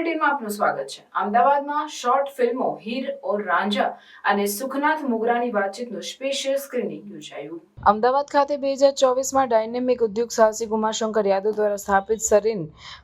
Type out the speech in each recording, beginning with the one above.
બુલેટિનમાં આપનું સ્વાગત છે। અમદાવાદમાં શોર્ટ ફિલ્મો હીર ઓર રાંઝા અને સુખનાથ મુગરાની વાતચીતનું સ્પેશિયલ સ્ક્રીનિંગ યોજાયું। અમદાવાદ ખાતે 2024માં ડાયનેમિક ઉદ્યોગ સાહસિક ઉમાશંકર યાદવ દ્વારા સ્થાપિત સરીન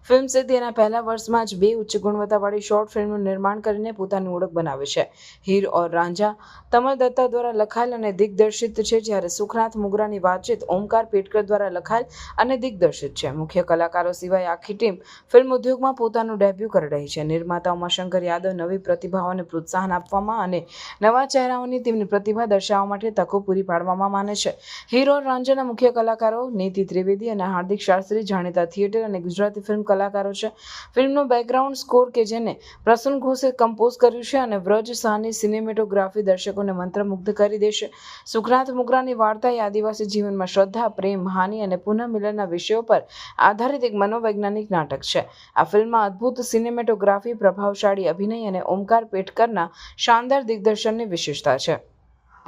ફિલ્મ્સે તેના પહેલા વર્ષમાં જ 2 ઉચ્ચ ગુણવત્તાવાળી શોર્ટ ફિલ્મનું નિર્માણ કરીને પોતાની ઓળખ બનાવી છે। હીર ઓર રાંઝા તમલ દત્તા દ્વારા લખાયેલ અને દિગ્દર્શિત છે, જ્યારે સુખનાથ મુગરાની વાતચીત ઓમકાર પેટકર દ્વારા લખાયેલ અને દિગ્દર્શિત છે। મુખ્ય કલાકારો સિવાય આખી ટીમ ફિલ્મ ઉદ્યોગમાં પોતાનું ડેબ્યુ કરી રહી છે। નિર્માતા ઉમાશંકર યાદવ નવી પ્રતિભાઓને પ્રોત્સાહન આપવામાં અને નવા ચહેરાઓની તેમની પ્રતિભા દર્શાવવા માટે તકો પૂરી પાડવામાં માને છે। હીર ઓર રાંઝાના મુખ્ય કલાકારો નીતિ ત્રિવેદી અને હાર્દિક શાસ્ત્રી જાણીતા થિયેટર અને ગુજરાતી ફિલ્મ કલાકારો છે। ફિલ્મનો બેકગ્રાઉન્ડ સ્કોર કે જેને પ્રસન્ન ઘોષે કમ્પોઝ કર્યું છે અને વ્રજ શાહની સિનેમેટોગ્રાફી દર્શકોને મંત્રમુગ્ધ કરી દેશે। સુખનાથ મુગરાની વાર્તા એ આદિવાસી જીવનમાં શ્રદ્ધા, પ્રેમ, હાનિ અને પુનઃમિલનના વિષયો પર આધારિત એક મનોવૈજ્ઞાનિક નાટક છે। આ ફિલ્મમાં અદ્ભુત સિનેમેટોગ્રાફી, પ્રભાવશાળી અભિનય અને ઓમકાર પેટકરના શાનદાર દિગ્દર્શનની વિશેષતા છે।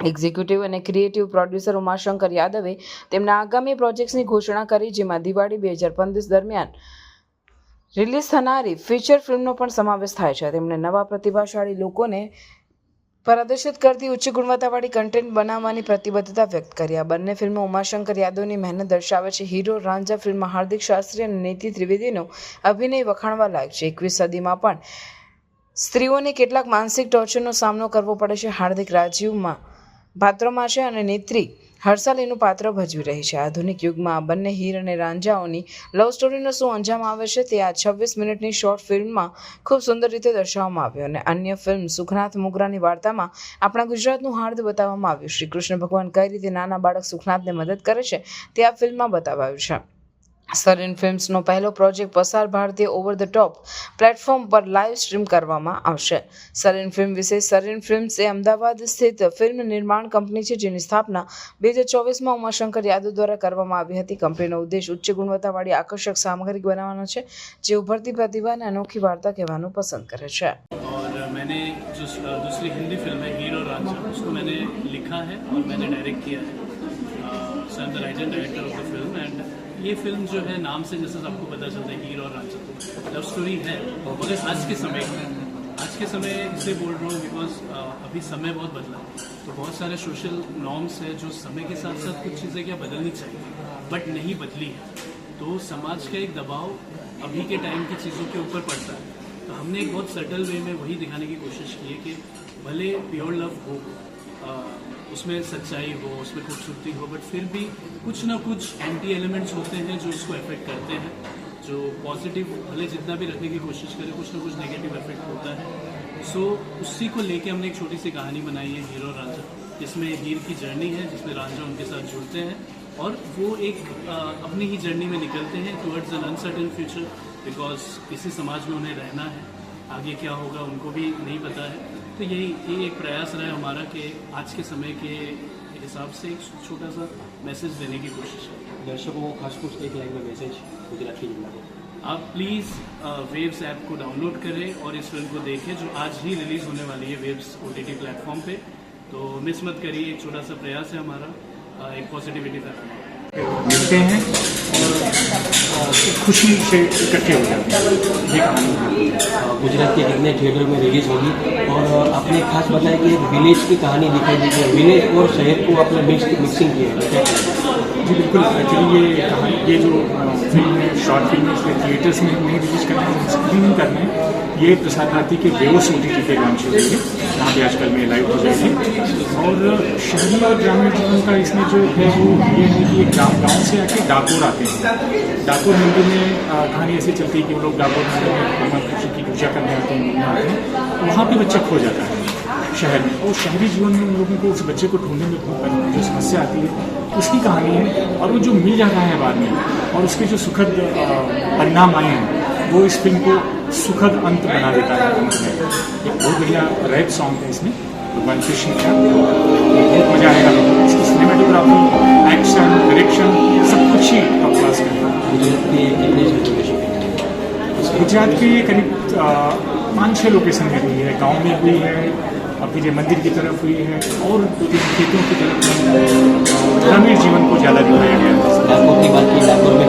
એક્ઝિક્યુટિવ અને ક્રિએટિવ પ્રોડ્યુસર ઉમાશંકર યાદવે તેમના આગામી પ્રોજેક્ટ્સની ઘોષણા કરી, જેમાં દિવાળી 2025 દરમિયાન રિલીઝ થનારી ફીચર ફિલ્મનો પણ સમાવેશ થાય છે। તેમણે નવા પ્રતિભાશાળી લોકોને પ્રદર્શિત કરતી ઉચ્ચ ગુણવત્તાવાળી કન્ટેન્ટ બનાવવાની પ્રતિબદ્ધતા વ્યક્ત કરી। આ બંને ફિલ્મો ઉમાશંકર યાદવની મહેનત દર્શાવે છે। હીરો રાંઝા ફિલ્મમાં હાર્દિક શાસ્ત્રી અને નીતિ ત્રિવેદીનો અભિનય વખાણવા લાયક છે। 21મી સદીમાં પણ સ્ત્રીઓને કેટલાક માનસિક ટોર્ચરનો સામનો કરવો પડે છે। હાર્દિક રાજીવમાં પાત્રમાં છે અને નેત્રી હર્ષાલીનું પાત્ર ભજવી રહી છે। આધુનિક યુગમાં આ બંને હીર અને રાંઝાઓની લવ સ્ટોરીનો શું અંજામ આવે છે તે આ 26 મિનિટની શોર્ટ ફિલ્મમાં ખૂબ સુંદર રીતે દર્શાવવામાં આવ્યું। અને અન્ય ફિલ્મ સુખનાથ મુગરાની વાર્તામાં આપણા ગુજરાતનું હાર્દ બતાવવામાં આવ્યું। શ્રી કૃષ્ણ ભગવાન કઈ રીતે નાના બાળક સુખનાથને મદદ કરે છે તે આ ફિલ્મમાં બતાવાયું છે। સરીન ફિલ્મ્સનો પહેલો પ્રોજેક્ટ પ્રસાર ભારતીય ઓવર ધ ટોપ પ્લેટફોર્મ પર લાઈવ સ્ટ્રીમ કરવામાં આવશે। સરીન ફિલ્મ વિશે સરીન ફિલ્મ્સ એ અમદાવાદ સ્થિત ફિલ્મ નિર્માણ કંપની છે, જેની સ્થાપના 2024માં ઉમાશંકર યાદવ દ્વારા કરવામાં આવી હતી। કંપનીનો ઉદ્દેશ ઉચ્ચ ગુણવત્તાવાળી આકર્ષક સામગ્રી બનાવવાનો છે, જે ઉભરતી प्रतिभा અને अनोखी वार्ता કહેવાનું પસંદ કરે છે। और मैंने जो दूसरी हिंदी फिल्म है हीर और रांझा, उसको मैंने लिखा है और मैंने डायरेक्ट किया है। So I am the writer director of the film and ये फिल्म जो है नाम से जैसे आपको पता चलता है हीर और रांझा लव स्टोरी है, मगर आज के समय इसलिए बोल रहा हूँ बिकॉज अभी समय बहुत बदला, तो बहुत सारे सोशल नॉर्म्स है जो समय के साथ साथ कुछ चीज़ें क्या बदलनी चाहिए बट नहीं बदली है, तो समाज का एक दबाव अभी के टाइम की चीज़ों के ऊपर पड़ता है। तो हमने एक बहुत सटल वे में वही दिखाने की कोशिश की है कि भले प्योर लव हो, उसमें सच्चाई हो, उसमें खूबसूरती हो, बट फिर भी कुछ ना कुछ एंटी एलिमेंट्स होते हैं जो उसको अफेक्ट करते हैं। जो पॉजिटिव भले जितना भी रखने की कोशिश करें, कुछ ना कुछ नेगेटिव इफेक्ट होता है। सो उसी को लेके हमने एक छोटी सी कहानी बनाई है हीर और रांझा, जिसमें हीर की जर्नी है, जिसमें रांझा उनके साथ जुड़ते हैं और वो एक अपनी ही जर्नी में निकलते हैं towards an uncertain future, because इसी समाज में उन्हें रहना है, आगे क्या होगा उनको भी नहीं पता है। तो ये एक प्रयास रहा है हमारा कि आज के समय के हिसाब से एक छोटा सा मैसेज देने की कोशिश है। दर्शकों को खास कुछ एक लाइन में मैसेज गुजराती में आप प्लीज़ वेव्स ऐप को डाउनलोड करें और इस फिल्म को देखें, जो आज ही रिलीज़ होने वाली है वेव्स OTT प्लेटफॉर्म पे। तो मिस मत करिए, एक छोटा सा प्रयास है हमारा एक पॉजिटिविटी फैलाने का। मिलते हैं और खुशी से इकट्ठे हो जाते हैं। ये कहानी गुजरात के कितने थिएटर में रिलीज होगी और आपने खास बताया कि एक विलेज की कहानी दिखाई दी है, विलेज और शहर को आपने मिक्सिंग की है। जी बिल्कुल, एक्चुअली ये कहानी, ये जो फिल्म है, शॉर्ट फिल्म है, इसमें थिएटर्स में नहीं रिलीज करना है, स्क्रीनिंग करना है। ये प्रसार भारती के वेवस OTT पे लॉन्च हो रही है, यहाँ पे आजकल में लाइव हो जाएगी। और शहरी और ग्रामीण जीवन का इसमें जो है वो ये है कि एक गाँव से आके डाकोर आते हैं। डाकोर मंदिर में कहानी ऐसे चलती है कि वो लोग डाकोर मंदिर में भगवान कृष्ण की पूजा करने आते हैं, वहाँ पे बच्चा खो जाता है शहर में, और शहरी जीवन में उन लोगों को उस बच्चे को ढूंढने में जो समस्या आती है उसकी कहानी है। और वो जो मिल जाता है बाद में और उसके जो सुखद परिणाम आए हैं, वो इस फिल्म को सुखद अंत बना देता है। एक बहुत बढ़िया रैप सॉन्ग है इसमें भगवान कृष्ण का, बहुत मजा आएगा। इसकी सिनेमेटोग्राफी, एक्शन, डायरेक्शन सब कुछ ही टॉप क्लास का है। गुजरात के करीब 5-6 लोकेशन में हुई है, गांव में हुई है, और फिर ये मंदिर की तरफ हुई है, और 2-3 खेतों की तरफ ग्रामीण जीवन को ज़्यादा दिखाया गया है। डाकोर की बात की, डाकोर में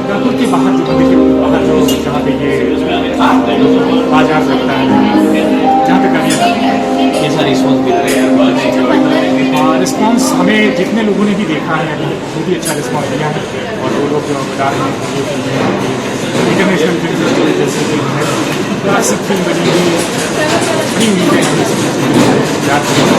डाकोर के बाहर जो मंदिर के बाहर जो जहाँ पे ये बाजार लगता है जहाँ पे कमियाँ लगती हैं। कैसा रिस्पॉन्स मिल रहा है? रिस्पॉन्स हमें जितने लोगों ने भी देखा है बहुत ही अच्छा रिस्पॉन्स मिला है और वो लोग जो बता रहे हैं कि ये फिल्में इंटरनेशनल फिल्म जैसे कि क्लासिक फिल्म बनी हुई बड़ी उम्मीदें हैं